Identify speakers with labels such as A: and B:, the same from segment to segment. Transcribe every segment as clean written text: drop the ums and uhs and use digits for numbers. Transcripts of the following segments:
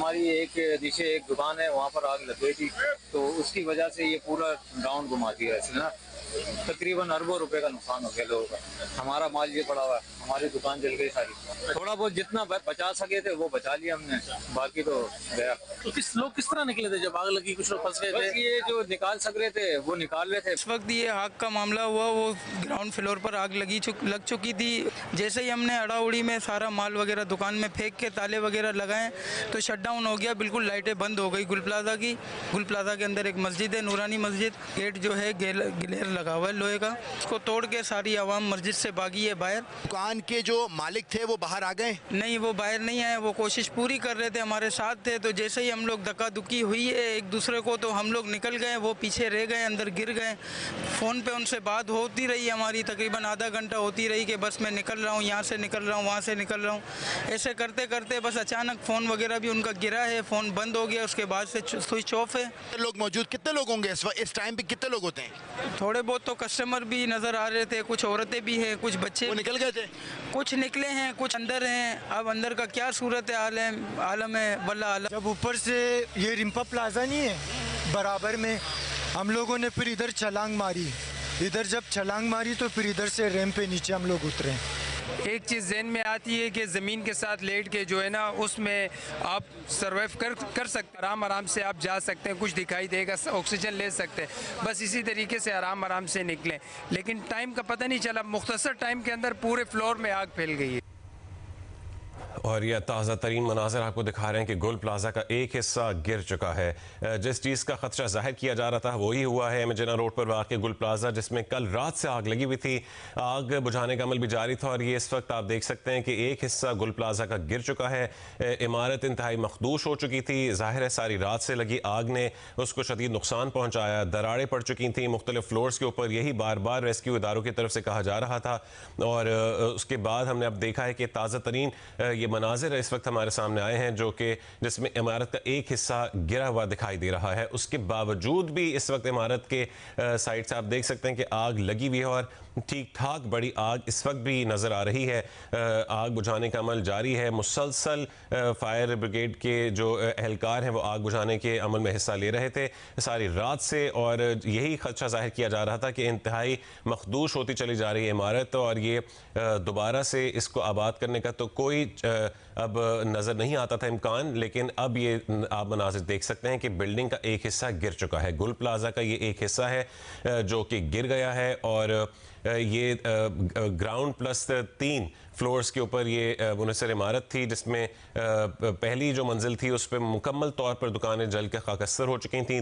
A: हमारी एक नीचे एक दुकान है, वहाँ पर आग लग गई थी, तो उसकी वजह से ये पूरा ग्राउंड घुमा दिया इसने ना। तकरीबन अरबों रुपए का नुकसान हो गया लोगों का। हमारा माल ये पड़ा हुआ है, हमारी दुकान जल गई सारी। थोड़ा बहुत जितना बचा सके थे वो बचा लिया हमने, बाकी तो गया।
B: तो किस तरह निकले थे जब आग लगी? कुछ लोग फंस गए थे?
A: ये जो निकाल सक रहे थे वो निकाल रहे थे।
C: इस वक्त ये आग का मामला हुआ, वो ग्राउंड फ्लोर पर आग लग चुकी थी। जैसे ही हमने अड़ा उड़ी में सारा माल वगैरह दुकान में फेंक के ताले वगैरह लगाए तो शटडाउन हो गया, बिल्कुल लाइटें बंद हो गई। गुल प्लाजा के अंदर एक मस्जिद है, नूरानी मस्जिद। गेट जो है गिलेर लगा हुआ है लोहे का, उसको तोड़ के सारी आवाम मस्जिद से भागी है बाहर।
D: दुकान के जो मालिक थे वो बाहर आ गए?
C: नहीं, वो बाहर नहीं आए, वो कोशिश पूरी कर रहे थे, हमारे साथ थे। तो जैसे ही हम लोग धक्का धुक्की हुई है एक दूसरे को, तो हम लोग निकल गए, वो पीछे रह गए, अंदर गिर गए। फ़ोन पे उनसे बात होती रही हमारी, तकरीबन आधा घंटा होती रही कि बस मैं निकल रहा हूँ, यहाँ से निकल रहा हूँ, वहाँ से निकल रहा हूँ। ऐसे करते करते बस अचानक फ़ोन वगैरह भी उनका गिरा है, फ़ोन बंद हो गया, उसके बाद से स्विच ऑफ है।
D: लोग मौजूद कितने लोग होंगे इस टाइम पे? कितने लोग होते हैं?
C: थोड़े बहुत तो कस्टमर भी नज़र आ रहे थे, कुछ औरतें भी हैं, कुछ बच्चे।
D: वो निकल गए थे?
C: कुछ निकले हैं, कुछ अंदर हैं। अब अंदर का क्या सूरत हाल है, आलम है वल्लाह आलम।
E: जब ऊपर से ये रिम्पा प्लाजा नहीं है बराबर में, हम लोगों ने फिर इधर छलांग मारी। इधर जब छलांग मारी तो फिर इधर से रैंप पे नीचे हम लोग उतरे।
F: एक चीज़ जहन में आती है कि ज़मीन के साथ लेट के जो है ना, उसमें आप सर्वाइव कर सकते हैं, आराम से आप जा सकते हैं, कुछ दिखाई देगा, ऑक्सीजन ले सकते हैं। बस इसी तरीके से आराम से निकलें, लेकिन टाइम का पता नहीं चला, मुख्तसर टाइम के अंदर पूरे फ्लोर में आग फैल गई है।
G: और यह ताज़ा तरीन मनाज़र आपको दिखा रहे हैं कि गुल प्लाजा का एक हिस्सा गिर चुका है। जिस चीज़ का खतरा जाहिर किया जा रहा था वही हुआ है। मजना रोड पर वाक़ गुल प्लाजा, जिसमें कल रात से आग लगी हुई थी, आग बुझाने का अमल भी जारी था और ये इस वक्त आप देख सकते हैं कि एक हिस्सा गुल प्लाजा का गिर चुका है। इमारत इंतहाई मखदूश हो चुकी थी, जाहिर है सारी रात से लगी आग ने उसको शदीद नुकसान पहुँचाया, दरारें पड़ चुकी थी मुख्तलिफ फ्लोर्स के ऊपर। यही बार बार रेस्क्यू इदारों की तरफ से कहा जा रहा था और उसके बाद हमने अब देखा है कि ताज़ा तरीन ये मनाजिर इस वक्त हमारे सामने आए हैं, जो कि जिसमें इमारत का एक हिस्सा गिरा हुआ दिखाई दे रहा है। उसके बावजूद भी इस वक्त इमारत के साइड से आप देख सकते हैं कि आग लगी हुई है और ठीक ठाक बड़ी आग इस वक्त भी नज़र आ रही है। आग बुझाने का अमल जारी है, मुसलसल फायर ब्रिगेड के जो एहलकार हैं वो आग बुझाने के अमल में हिस्सा ले रहे थे सारी रात से, और यही खदशा जाहिर किया जा रहा था कि इंतहाई मखदूश होती चली जा रही है इमारत और ये दोबारा से इसको आबाद करने का तो कोई अब नज़र नहीं आता था इम्कान। लेकिन अब ये आप मनाज़िर देख सकते हैं कि बिल्डिंग का एक हिस्सा गिर चुका है। गुल प्लाजा का ये एक हिस्सा है जो कि गिर गया है और ये ग्राउंड प्लस 3 फ्लोर्स के ऊपर ये मुनसर इमारत थी, जिसमें पहली जो मंजिल थी उस पर मुकम्मल तौर पर दुकानें जल के खाकस्तर हो चुकी थीं।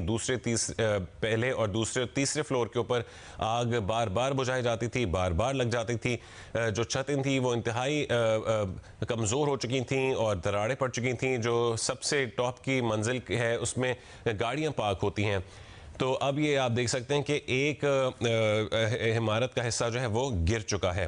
G: पहले और दूसरे तीसरे फ्लोर के ऊपर आग बार बार बुझाई जाती थी, बार बार लग जाती थी। जो छतें थी वो इंतहाई कमज़ोर हो चुकी थी और दरारें पड़ चुकी थी। जो सबसे टॉप की मंजिल है उसमें गाड़ियाँ पार्क होती हैं। तो अब ये आप देख सकते हैं कि एक इमारत का हिस्सा जो है वो गिर चुका है।